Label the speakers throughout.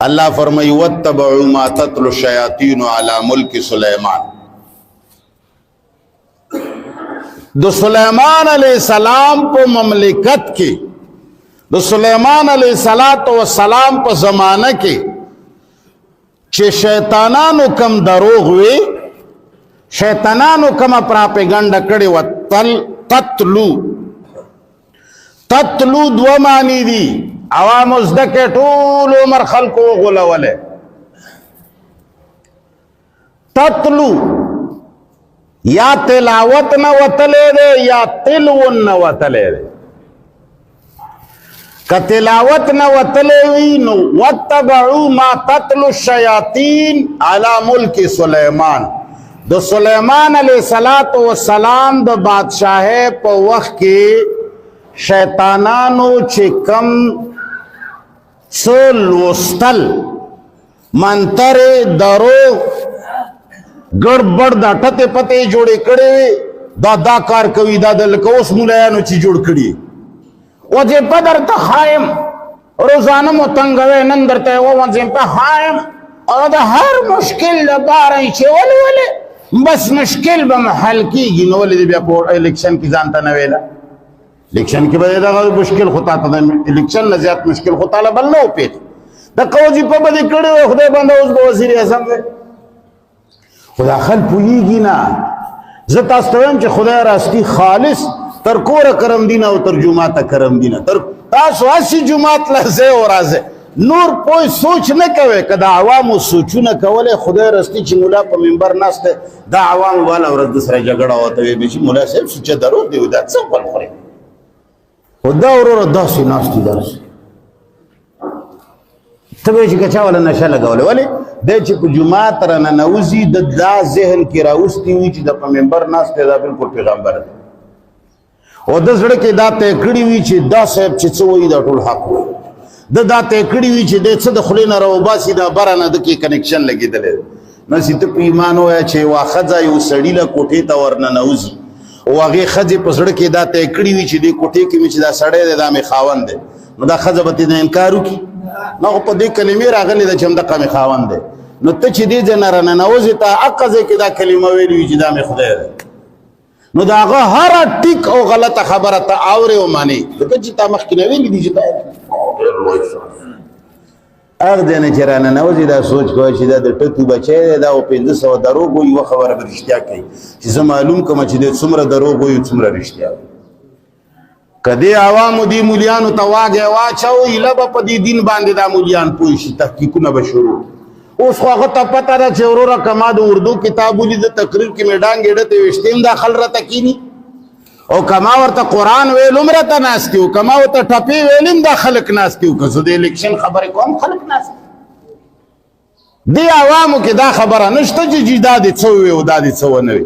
Speaker 1: اللہ فرمائی وَاتَّبَعُوا مَا تَتْلُو الشَّيَاطِينُ عَلَى مُلْكِ سُلَيْمَانَ. دو سلیمان علیہ السلام پا مملکت کی، دو سلیمان علیہ السلام پا زمانہ کی چه شیطانانو کم دروغ وی، شیطانانو کم پراپیگنڈ کڑی و تتلو دو معنی دی. عوام ازدکے طول عمر خلقو غلولے. تتلو یا تلاوت نہ وطلے دے یا تلون نہ وطلے دے. کہ تلاوت نہ وطلے وی نو واتبعو ما تتلو الشیاطین علی ملک سلیمان. دو سلیمان علیہ السلام دا بادشاہ پا وقت کی شیطانانو چکم سلوستل منتر درو گڑبڑ دا ٹتے پتے جوڑے کڑے دا کار کوي دا دلکوس مولایانو چی جوڑ کڑی وجہ پدر تا خائم روزانہ متنگوے نندرتے وجہ پا خائم اور دا ہر مشکل بارن چے ولی بس مشکل بمحل کی گی نولی دی بیا پور الیکشن کی زانتا نویلا الیکشن کی بجے دا مشکل خطا تا دا الیکشن نزیاد مشکل خطا لبل نو پیت دا قوزی پا بدی کڑی و خدای بندہ اس کو وزیر اعظم دے خدا خل پوئی گی نا زت استویم چه خدای راستی خالص تر کور کرم دینا و ترجمات کرم دینا تر تاسو اسی جماعت لحظے و رازے نور کوئی سوچ نہ کوئے کہ دا عوامو سوچو نہ کولے خدای راستی چی مولا پا منبر ناستے دا عوامو والا ورد سر جگڑا ہوتا ہے بیچی مولا صاحب سوچے درو دیو دا سب پل خورے خدا اور دا سی ناستی درس تبے چی کچا والا نشا لگا والے دے چی کو جماعت رانا نوزی دا ذہن کی راوستی ہوئی چی دا پا منبر ناستے دا بالکل پیغمبر دے اور دا زڑکے دا تیکڑی ہوئی چی دا صاحب چی چوئی دا ٹول حق ہوئی دا تیکڑی ہوئی چی دے صد خلینا رو باسی دا برانا دا کی کنیکشن لگی دلے نسی تو ایمان ہویا چی واخذا یو سڑیلا کوٹی تا ورنا نوزی واغی خزی پسڑکی دا تیکڑی ہوئی چی دے کوٹی کی میچی دا سڑے دے دا میں خاون دے نو دا خزا باتی دا انکارو کی نو پا دے کلمی راغلی دا چم دقا میں خاون دے نو تچی دے جنرانا نوزی تا اقضے کی دا کلمہ ویلی ہوئی چی دا میں خدای دے نو دا آغا ہر ٹک او غلط خبرتا آورے و مانی دکا جیتا مخکنوی لی دی جیتا اغ دینے چرانا نوزی دا سوچ کوئی چی دا ٹکو بچے دے دا او پیندس و درو گوئی و خبر برشتیا کئی چیزا معلوم کما چی دے سمر درو گوئی و سمر رشتیا کدے عوامو دی مولیانو تواگے واچاوی لبا پا دی دین باندے دا مولیان پویشی تحقیقو نبا شروع اس خواہتا پتا دا چھو را کما دا اردو کتابو لی دا تقریر کی میڈان گیڑتے وشتیم دا خل رتا کینی او کما ورطا قرآن ویلوم رتا ناستیو کما ورطا ٹپی ویلیم دا خلق ناستیو کسو دے الیکشن خبر کو ہم خلق ناستیو دی عوامو کی دا خبر نشتا جی دا دی چووی و دا دی چوونوی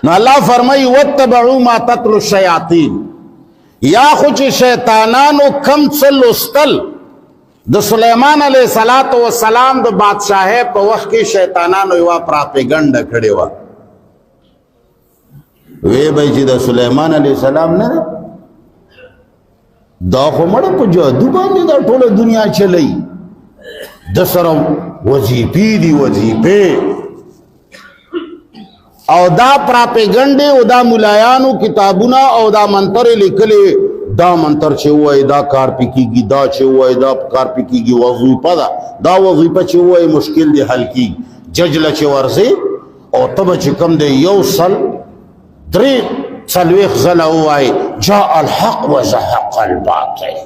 Speaker 1: نو اللہ فرمائی واتبعو ما تتلو الشیاطین یا خوچ شیطانانو کم چل استل دو سلیمان علیہ السلام دو بادشاہ پا وقت کی شیطانانو یوا پراپیگنڈ کھڑے وا وے بھائی چی دا سلیمان علیہ السلام نے دا خو مڑا پا جادو باندے دا ٹولا دنیا چلی دا سر وظیفی دی وظیفے او دا پراپیگنڈے او دا ملایانو کتابونا او دا منتر لکلے دا منتر چھے ہوا ہے دا کار پی کی گی دا چھے ہوا ہے دا کار پی کی گی وظیفہ دا وظیفہ چھے ہوا ہے مشکل دے حل کی ججل چھے ورزے اور تب چھے کم دے یو سل دری سلویخ زلہ ہوا ہے جا الحق و زحق الباطل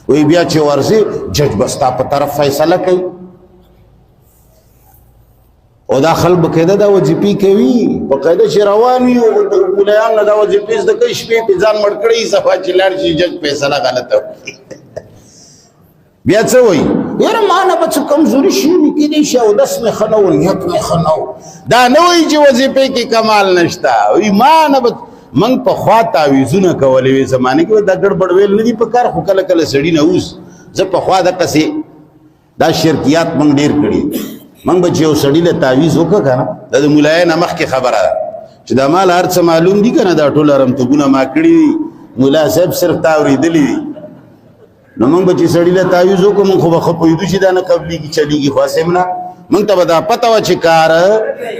Speaker 1: وہی بیا چھے ورزے جج بستا پا طرف فیصلہ کئی او دا خلب قیدہ دا وظیفی کوي پا قیدہ چی روانی مولیان دا وظیفی دا کئی شپی پیزان مڑکڑی صفحہ چلار چی جج پیسلہ غلط ہو بیا چا ہوئی یارا مانا بچو کمزوری شیری کی دیشا و دس میں خنو نیت میں خنو دا نوئی چی وظیفی کی کمال نشتا وی مانا بچو منگ پا خواتا ویزونا کولی وی زمانے کی دا گڑبڑ ویل ندی پا کار خوکل کل سڑی نوز زب پا خواتا کسی دا شرکیات منگ دیر کری منگ بچے او سڑی لے تاویز ہوکا کنا دا دا مولای نمخ کی خبر آدھا چی دا مال ہرچا معلوم دی کنا دا ٹول رم تو گونا ماکڑی دی مولا صاحب صرف تاوری دلی دی نو موږ به چې سړي له تعویض وکړو موږ خو به ښه پوهېدو چې دا نه قبلېږي چلېږي خو هسې هم نه موږ ته به دا پته وه چې کار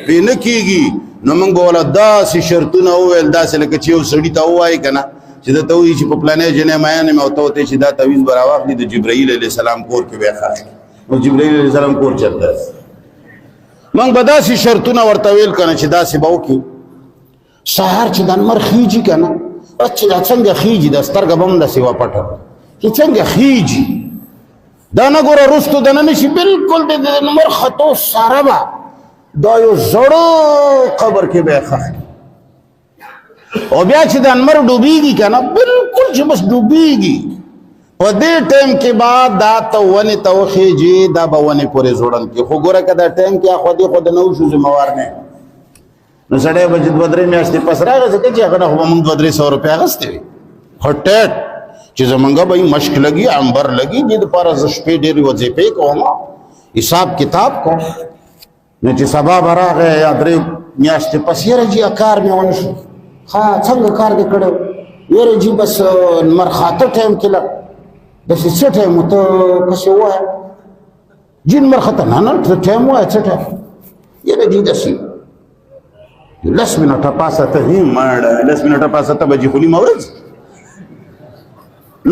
Speaker 1: پرې نه کېږي نو موږ به وله داسې شرطونه وویل داسې لکه چې یو سړي ته ووایي که نه چې ده ته وایي چې په پلانی جنۍ میان یم او ته ورته چې دا تعویض به راواخلي د جبرائیل علیه السلام کور کې به یې ښخ نو جبرائیل علیه السلام کور چېرته موږ به داسې شرطونه ورته ویل که نه چې داسې به وکړي سهار چې دا لمر خیږي که نه چې دا څنګه خیږي دا سترګه به هم داسې وپټه چې څنګه خیږي دا نه ګوره رستو دننه شي بلکل د لمر ختو سره به دا یو زړه قبر کې به یې ښخ او بیا چې دا لمر ډوبېږي که نه بلکل چې بس ډوبېږي په دې ټایم کې به دا ته ونې ته وخېږي دا به ونې پورې زوړل کړي خو ګوره که دا ټایم کې اخوا دې خو د نه وشو ذموار نه نو سړی به چې 2-3 میاشتې پس راغی ځکه چې هغه نه خو به مونږ 200-300 روپۍ اخیستې وي خو ټیټ چې زمونږ به مشک لګي عنبر لګي دې دپاره زه شپې ډېرې وظیفې کوم حساب کتاب کوم نو چې سبا به راغی یا 3 میاشتې پس یاره جي کار مې ونه شو ښه څنګه کار دې کړی یاره جي بس لمر خاته ټایم کې لږ داسې څه ټایم و ته پسې ووایه جي لمر خاته نه نه ته ټایم ووایه څه ټایم یاره جي داسې 10 منټه پاسه ته هم مړه 10 منټه پاسه ته به جي خو نیمه ورځ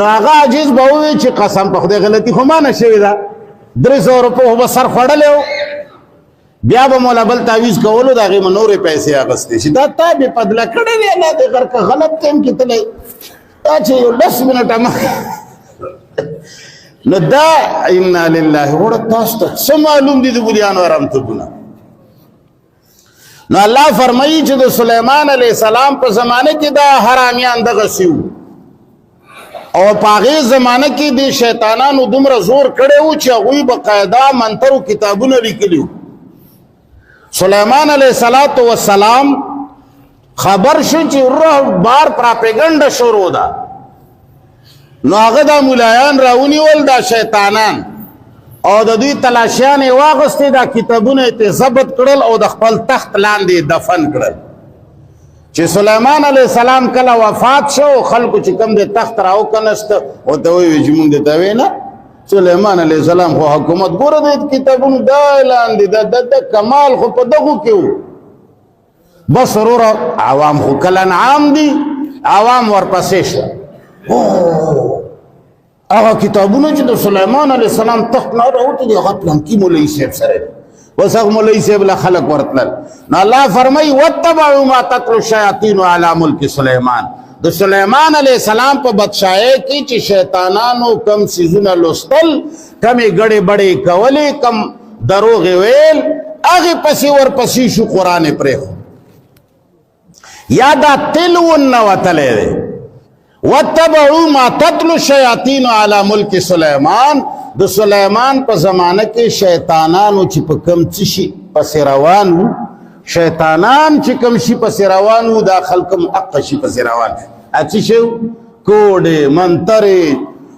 Speaker 1: نو هغه عاجز به ووایي چې قسم په خدای غلطي خو ما نه شوې ده 300 روپۍ خو به سر خوړلی و بیا به مولا بل تعویض کولو د هغې به نورې پیسې اخیستې شي دا تا بې پدله کړی دی الله دې غر که غلط ټایم کې تللی دا چې یو 10 منټه مخکې نو دا انا لله وړه تاسو ته څه معلوم دي د بولیانو حرامتوبونه نو الله فرمایي چې د سلیمان علیه السلام په زمانه کې دا حرامیان دغسې وو او په هغې زمانه کې د شیطانانو دومره زور کړی و چې هغوی باقاعده منترو کتابونه لیکلي وو سلیمان علیه السلام خبر شو چې بار پراپیګنډه شروع ده نو هغه دا ملایان راونیول دا شیطانان او د دوی تلاشیان یې واغوستې دا کتابونه یې ضبط کړل او د خپل تخت لاندې دفن کړل چې سلیمان علیه السلام کله وفات شو خلکو چې کوم د تخت راوکنسته ورته ویې چې مونږ درته وې نه سلیمان علیه السلام خو حکومت ګوره د کتابونو دا اعلان دی د کمال خو په دغو کې و بس وروره عوام خو کله انعام دي عوام ورپسې شوه هغه کتابونه چې د سلیمان علیه السلام تخت نه راوتي دي هغه پلانکي مولوي صاحب سره بس هغه مولوي صاحب له خلک ورتلل نو الله فرمایي واتبعوا ما تتلو الشیاطین علی ملک سلیمان د سلیمان علیه السلام په بادشاهۍ کې چې شیطانانو کم څیزونه لوستل کمې ګړې بړې کولې کم دروغې ویل هغې پسې ورپسې شو قرآن یې پرېښو یا دا تل وننوتلی دی واتبعوا ما تتلو الشیاطین علی ملک سلیمان د سلیمان په زمانه کې شیطانانو چې په کم څه شي پسې روان وو شیطانان چې کم شي پسې روان وو دا خلک هم حقه شي پسې روان څه شی کوډې منترې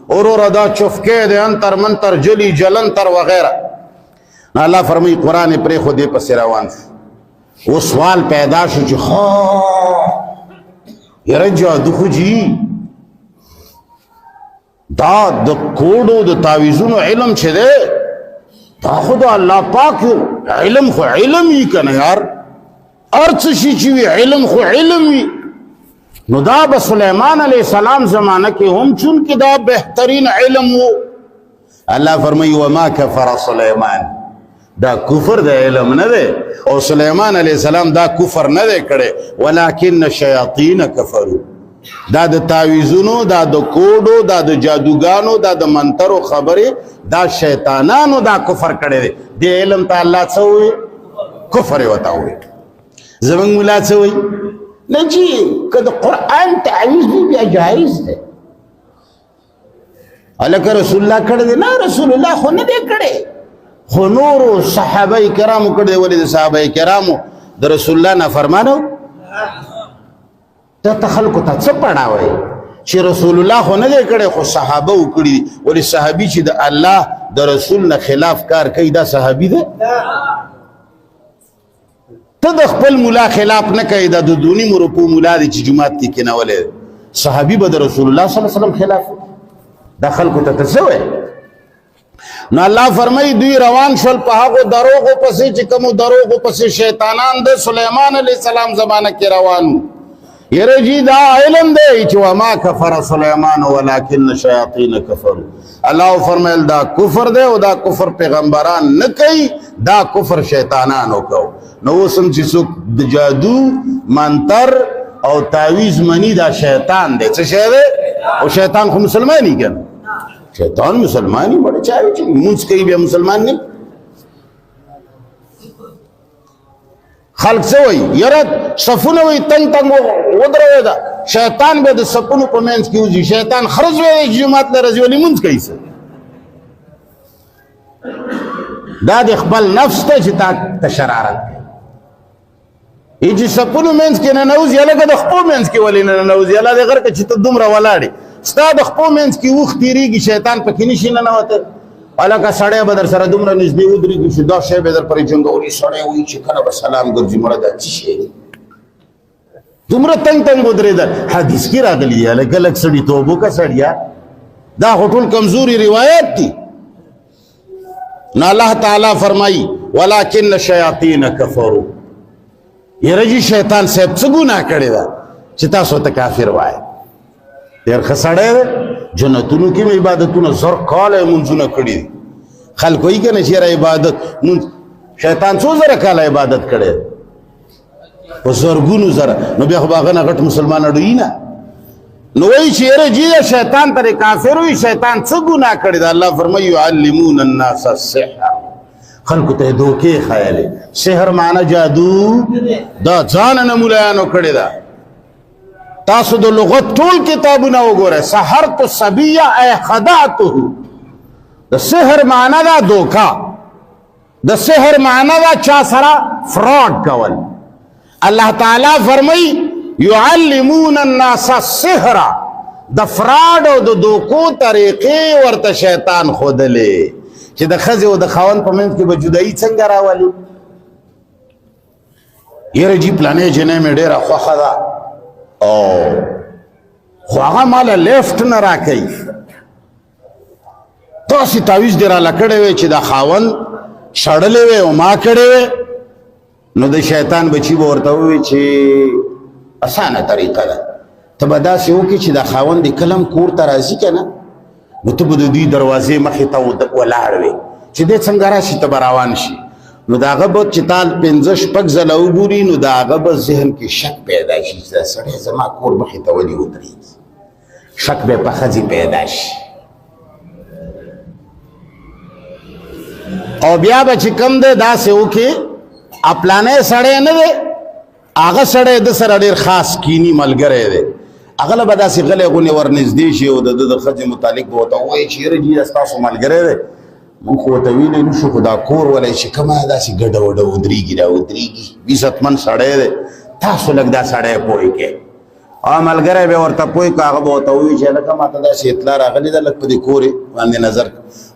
Speaker 1: وروره دا چفکې دی انتر منتر جلی جلنتر وغیره نو الله فرمایي قرآن یې پرېښو دې پسې روان شو اوس سوال پیدا شو چې ښه یاره جادو خو جي دا د کوډو د تعویذونو علم چې دی دا خو د الله پاک علم خو علم وي که نه یار هر څه شي چې وي علم خو علم وي نو دا به سلیمان علیه السلام زمانه کې هم چونکې دا بهترین علم و الله فرمایي وما کفر سلیمان دا کفر د علم نه دی او سلیمان علیه السلام دا کفر نه دی کړی ولکن الشیاطین کفروا دا د تعویذونو دا د کوډو دا د جادوګانو دا د منترو خبرې دا شیطانانو دا کفر کړی دی دې علم ته الله څه ووایي کفر یې ورته ووایي زموږ ملا څه وایي نه جي که د قرآن تعویذ وي بیا جایز دی هلکه رسول الله کړی دی نه رسول الله خو نه دی کړی خو نورو صحابه کرامو کړی دی ولې د صحابه کرامو د رسول الله نافرمانه و ته خلکو ته څه پړاوئ چې رسول الله خو نه دی کړی خو صحابه وکړي دي ولې صحابي چې د الله د رسول نه خلاف کار کوي دا صحابي دی ته د خپل مولا خلاف نه کوي دا د دونی مرپو مولا دی چې جماعت کې کېنولی صحابي به د رسول الله صلی الله علیه وسلم خلاف دا خلکو ته څه وایي؟ نو الله فرمایي دوی روان شول په هغو دروغو پسې چې کومو دروغو پسې شیطانان د سلیمان علیه السلام زمانه کې روان یره جی دا علم دی چې وما کفر سلیمان ولکن شیاطین کفروا. الله فرمایل دا کفر دی او دا کفر پیغمبران نه کوي، دا کفر شیطانانو کو. نو اوسم چې څوک د جادو منتر او تعویذ منی دا شیطان دی. څه شی دی؟ او شیطان خو مسلمانی کنه، شیطان مسلمانی بڑے چاہے چاہے منس کئی بھی مسلمان نہیں. خلق سے ہوئی یرد صفون ہوئی تنگ تنگ ودر ہوئی دا شیطان بے دا صفون پا مینس کی ہوئی شیطان خرز ہوئی جماعت لرزی والی منس کئی سے دا دا اقبال نفس تا چتا تشرارت ای جی صفون مینس کی ننوزی اللہ کا دا خپو مینس کی والی ننوزی اللہ دا غر کا چتا دم را والاری ستا د خپو منځ کې اوښ تېرېږي شیطان پکې نشي ننوتی هلکه سړی به در سره دومره نږدې ودرېږي چې دا شی به در پرې جنګولي سړی وایي چې کله به سلام ګرځي مړه دا څه شی دی دومره تنګ تنګ ودرېدل حدیث کې راغلي دي هلکه لږ سړیتوب وکړه سړیه دا خو ټول کمزوري روایت دي. نو الله تعالی فرمایي ولکن الشیاطین کفروا یره جي شیطان صاحب څه ګناه کړې ده چې تاسو ته کافر وایي؟ دیر خسڑے دے جنتونو کی میں عبادتونو زر کالا منزونو کڑی دی خلقوئی کہ نشیر عبادت شیطان سو زر کالا عبادت کڑے و زرگونو زر نو بیا خباغنا غٹ مسلمان اڈوئی نا نو وہی شیر جی شیطان پر کافر ہوئی شیطان سو گناہ کڑی دا اللہ فرمائی یعلمون الناس السحر خلقو تے دوکے خیالے سحر معنی جادو دا جانن مولیانو کڑی دا تاسو د لغت ټول کتابونه وګوره سحرت الصبیه ای خدعته د سحر معنی دا دوکا د سحر معنی دا چا سره فراډ کول. الله تعالی فرمای يعلمون الناس السحر د فراډ او د دوکو طریقې ورته شیطان خودلې چې د خزه او د خاون په منځ کې به جدایي څنګه راولي. یره جی پلانې جنې مې ډېره خوښه ده او خو هغه مالا لیفت نه راکوي تاسې تعویذ دې راله کړی وی چې دا خاون شړلی وی او ما کړی وی نو د شیطان بچي به ورته ووایي چې اسانه طریقه ده ته به داسې وکړي چې دا خاون دې کله هم کور ته راځي که نه نو ته به د دوی دروازې مخې ته ولاړ وې چې دې څنګه راشي ته به روان شي نو د هغه به چې تا 5-6 ځله وګوري نو د هغه به ذهن کې شک پیدا شي چې دا سړی زما کور مخې ته ولې ودرېږي شک به په ښځې پیدا شي او بیا به چې کوم دی داسې وکړي پلانی سړی نه دی هغه سړی د سره ډېر خاص کینی ملګری دی هغه له به داسې غلی غونې ورنږدې شي او د ښځې متعلق به ورته ووایي چې یاره جي دا ستاسو ملګری دی مونږ خو ورته ویلی نه شو خو دا کور ولی چې کومه داسې ګډه وډه ودرېږي را ودرېږي عزتمن سړی دی تاسو لږ دا سړی پوه کړئ او ملګری به ورته پوه کړه هغه به ورته ووایي چې هلکه ماته داسې اطلاع راغلې ده لږ په دې کور باندې نظر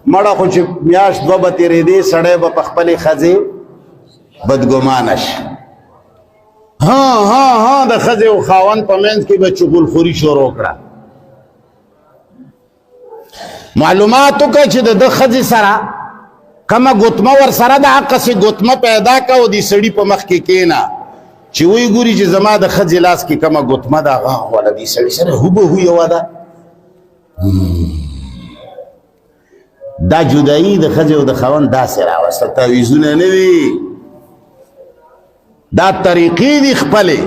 Speaker 1: مړه خو چې میاشت دوه به تېرېدې سړی به په خپلې ښځې بدګمانه شي ها د ښځې او خاوند په منځ کې به چغلخوري شروع کړه معلومات وکړه چې د ښځې سره کومه ګوتمه ور سره ده هغسې ګوتمه پیدا کړه او دې سړي په مخ کې کښېنه چې وی ګوري چې زما د ښځې لاس کې کومه ګوتمه ده هغه والا دې سړي سره هوبهو یوه ده دا جدایي د ښځې او د خاوند داسې راوسته تعویذونه نه وي دا طریقې دي خپلې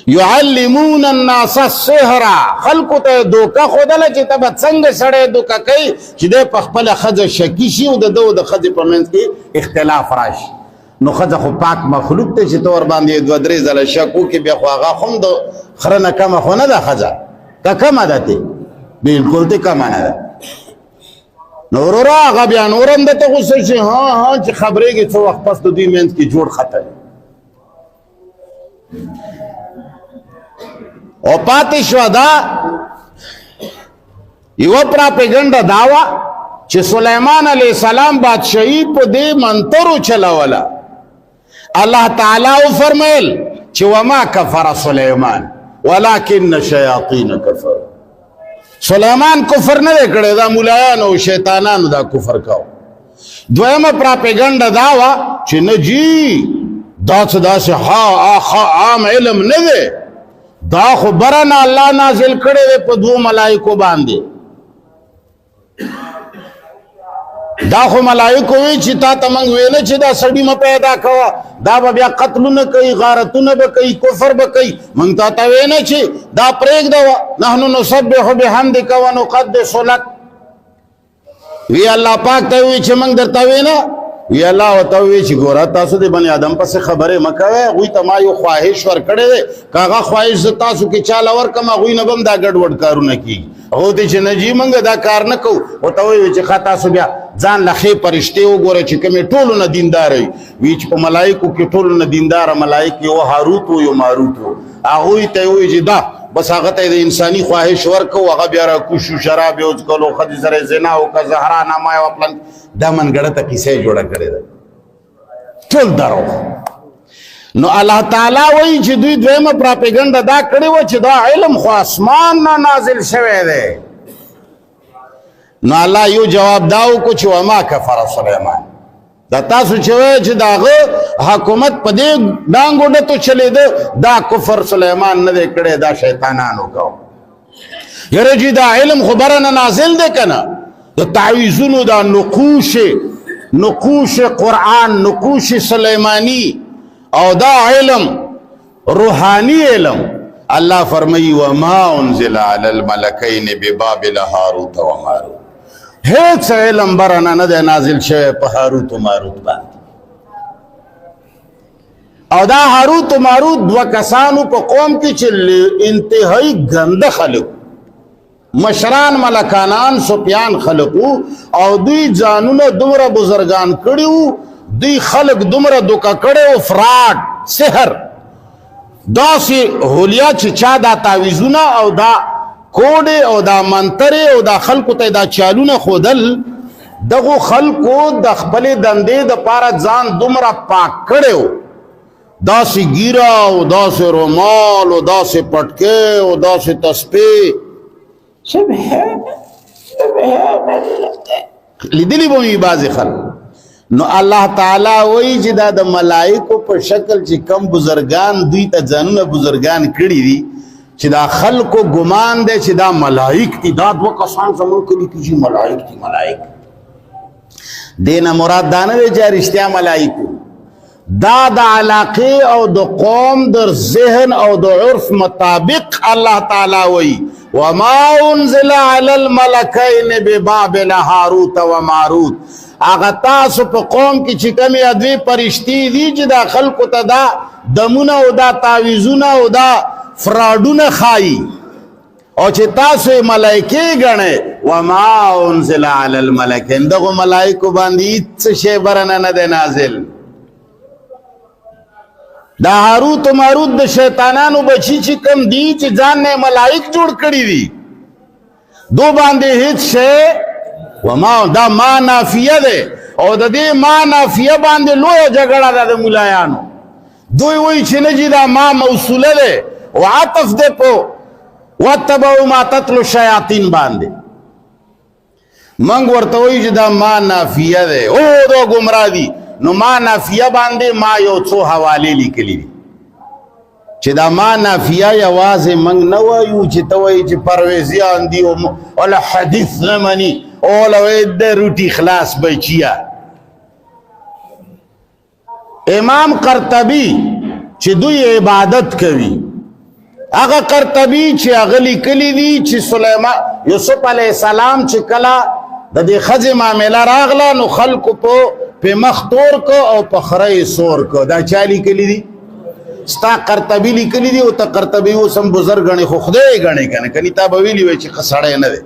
Speaker 1: يعلمون الناس السحر خلقو ته دوکه ښودله چې ته به څنګه سړی دوکه کوي چې دی په خپله ښځه شکي شي او د ده او د ښځې په منځ کې اختلاف راشي نو ښځه خو پاک مخلوق دی چې ته ورباندې 2-3 ځله شک وکړي بیا خو هغه خو هم د خره نه کمه خو نه ده ښځه که کمه ده تې بلکل تې کمه نه ده نو وروره هغه بیا نور هم درته غوسه شي ها چې خبرېږي څه وخت پس د دوی منځ کې جوړ خطر او پاتې شوه دا یوه پراپیګنډه دا وه چې سلیمان علیه السلام بادشاهي په دې منترو چلوله الله تعالی وفرمیل چې وما کفر سلیمان ولکن شیاطین کفر سلیمان کفر نه کړی دا مولایانو او شیطانانو دا کفر کاو دویمه پراپیګنډا دا وا چې نه جی دا څه داسې عام علم نه دی دا خو برنه الله نازل کړی دی په دوو ملایکو باندې دا خو ملائکو وی چې تا ته موږ ویل چې دا سړی م پیدا کوه دا به بیا قتلونه کوي غارتونه به کوي کفر به کوي موږ تا ته وی نه چې دا پرېږده نحنو نسبح بحمدک ونقدس لک وی الله پاک ته وی چې موږ درته وی نه وی الله ورته وی چې ګوره تاسو د بني آدم پسې خبرې مه کوئ هغوی ته ما یو خواهش ورکړی دی که هغه خواهش زه تاسو کې چاله ورکړم هغوی نه به هم دا ګډوډ کارونه کېږي هغو ته چې نه جي موږ دا کار نه کوو ورته وی چې ښه تاسو بیا ځان له ښې پرشتې وګوره چې کومې ټولو نه دینداره وي وی چې په ملایکو کې ټولو نه دینداره ملایک یو هاروت و یو ماروت و هغوی ته یې ووایي چې دا بس هغه ته د انساني خواهش ورکو هغه بیا راکوشو شراب یې وڅکلو ښځې سره یې زنا وکړه زهرا نامه یې وپلن دا منګړه ته کیسه یې جوړه کړې ده ټول درو نو الله تعالی وایي چې دوی دویمه پراپیګنډه دا کړې وه چې دا علم خو اسمان نه نازل شوی دی نو الله یو جواب دا وکړو چې وما کفر سلیمان دا تاسو چې وایئ چې د هغه حکومت په دې ډانګو ډتو چلېده دا کفر سلیمان نه دی کړی دا شیطانانو کو یاره جي دا علم خو برنه نازل دی که نه د تعویذونو دا نقوش قرآن نقوش سلیمانی او دا علم روحانی علم الله فرمایی وما انزل علی الملکین ببابل هاروت و ماروت هیڅ علم برنه نه دی نازل شوی په هاروت و ماروت باندې او دا هاروت و ماروت دوه کسانو په قوم کې چې انتهایی ګنده خلک مشران ملکانان سپیان خلقو او دوی ځانونه دومره بزرگان کړي دوی خلق دومره دوکه کړي فراډ سحر داسې هولیا چې چا دا تعویذونه او دا کوډې او دا منترې او دا خلقو ته دا چالونه ښودل دغو خلقو د خپلې دندې دپاره ځان دومره پاک کړی داسې ګیره او داسې رومال او داسې پټکې او داسې تسبیح لیدلی به وي بعضې خلک نو الله تعالی وایي چې دا د ملایکو په شکل چې کم بزرگان دوی ته ځانونه بزرگان کړي دي چې دا خلکو ګمان دی چې دا ملائک دي دا دوه کسان زموږ کلي کې چې ملائک دي ملائک دې نه مراد دا نه دی چې رښتیا ملائک دا د علاقې او د قوم د ذهن او د عرف مطابق الله تعالی وایي وما انزل علی الملکین ببابل هاروت و ماروت هغه تاسو په قوم کې چې کومې ادوی پرشتې دي چې دا خلکو ته دا دمونه او دا تعویذونه او دا فراډونه ښایي او چې تاسو یې ملایکې ګڼئ وما انزل علی الملکین دغو ملایکو باندې هېڅ شی برنه نه دی نازل دا هاروت و ماروت د شیطانانو بچی چې کم دی چې ځان نه ملائک جوړ کړي دي دو باندې هیڅ شی وما دا ما نافیه ده او د دې ما نافیه باندې لویه جګړه ده د ملایانو دوی وایي چې نه جي دا ما موصوله ده او عطف ده په واتبعوا ما تتلو الشیاطین باندې موږ ورته وایي چې دا ما نافیه ده او دا ګمراه دي نو ما نافیه باندې ما یو څو حوالې لیکلي دي چې دا ما نافیه یوازې موږ نه وایو چې ته وایي چې پرویزیان دي ولا حدیث نه مني اوله وایي د روټي خلاص بچیه امام قرطبي چې دوی عبادت کوي هغه قرطبي چې هغه لیکلي دي چې سلیمان یوسف علیه السلام چې کله د دې ښځې معامله راغله نو خلکو په مخ تور کو او په خره سور کو دا چا لیکلي دي ستا قرطبي لیکلي دي او ته قرطبي اوس هم بزرګ ګڼې خو خدای یې ګڼې که نه کنې تا به ویلي وی چې ښه سړی نه دی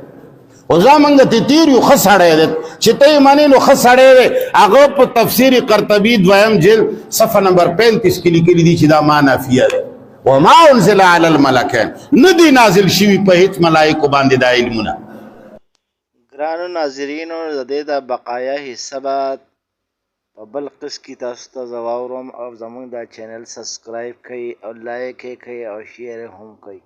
Speaker 1: او زمونږ ته تیر یو ښه سړی دی چې ته یې منې نو ښه سړی دی هغه په تفسیر قرطبي دویم جلد صفحه نمبر 35 کې لیکلي دي چې دا ما نافیه دی وما انزل علی الملکین نه دی نازل شوي په هیڅ ملایکو باندې دا علمونه
Speaker 2: ګرانو ناظرینو د دې د بقایا حصه به په بل قسط کې تاسو ته زه واورم او زموږ دا چینل سبسکرایب کړئ او لایک یې کړئ او شیر هم کړئ